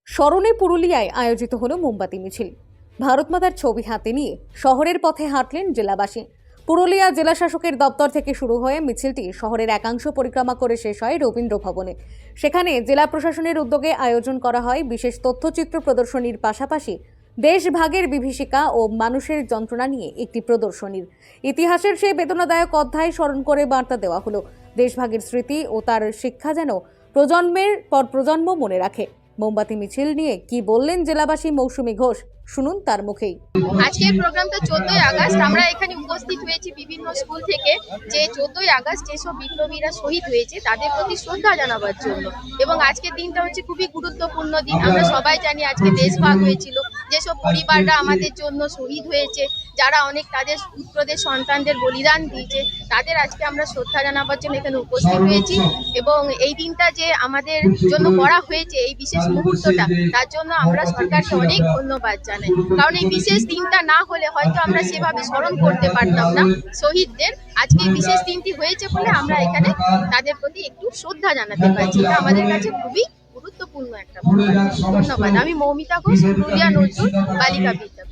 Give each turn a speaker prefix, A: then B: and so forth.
A: স্মরণে পুরুলিয়ায় আয়োজিত হলো মোমবাতি মিছিল। ভারত মাতার ছবি হাতে নিয়ে শহরের পথে হাঁটলেন জেলাবাসী। পুরুলিয়া জেলা শাসকের দপ্তর থেকে শুরু হয়ে মিছিলটি শহরের একাংশ পরিক্রমা করে শেষ হয় রবীন্দ্র ভবনে। সেখানে জেলা প্রশাসনের উদ্যোগে আয়োজন করা হয় বিশেষ তথ্যচিত্র প্রদর্শনীর পাশাপাশি দেশভাগের বিভীষিকা ও মানুষের যন্ত্রণা নিয়ে একটি প্রদর্শনীর। ইতিহাসের সেই বেদনাদায়ক অধ্যায় স্মরণ করে বার্তা দেওয়া হলো। দেশভাগের স্মৃতি ও তার শিক্ষা যেন প্রজন্মের পর প্রজন্ম মনে রাখে। মোমবাতি মিছিল নিয়ে কি বললেন জেলাবাসী মৌসুমী ঘোষ, শুনুন তার মুখেই।
B: আজকের প্রোগ্রামটা 14ই আগস্ট। আমরা এখানে উপস্থিত হয়েছি বিভিন্ন স্কুল থেকে, যে 14ই আগস্ট যেসব বিপ্লবীরা শহীদ হয়েছে তাদের প্রতি শ্রদ্ধা জানাবার জন্য। এবং আজকের দিনটা হচ্ছে খুবই গুরুত্বপূর্ণ দিন। আমরা সবাই জানি আজকে দেশভাগ হয়েছিল, যেসব পরিবাররা আমাদের জন্য শহীদ হয়েছে, যারা অনেক তাদের পুত্রদের সন্তানদের বলিদান দিয়েছে, তাদের আজকে আমরা শ্রদ্ধা জানাবার জন্য এখানে উপস্থিত হয়েছি। এবং এই দিনটা যে আমাদের জন্য করা হয়েছে, এই বিশেষ মুহূর্তটা, তার জন্য আমরা সরকারকে অনেক ধন্যবাদ জানাই। কারণ এই বিশেষ দিনটা না হলে হয়তো আমরা সেভাবে স্মরণ করতে পারতাম না শহীদদের। আজকে এই বিশেষ দিনটি হয়েছে বলে আমরা এখানে তাদের প্রতি একটু শ্রদ্ধা জানাতে পারছি। এটা আমাদের কাছে খুবই গুরুত্বপূর্ণ একটা ব্যাপার। ধন্যবাদ। আমি মৌমিতা ঘোষ, পুরুলিয়া নজরুল বালিকা বিদ্যাপীঠ।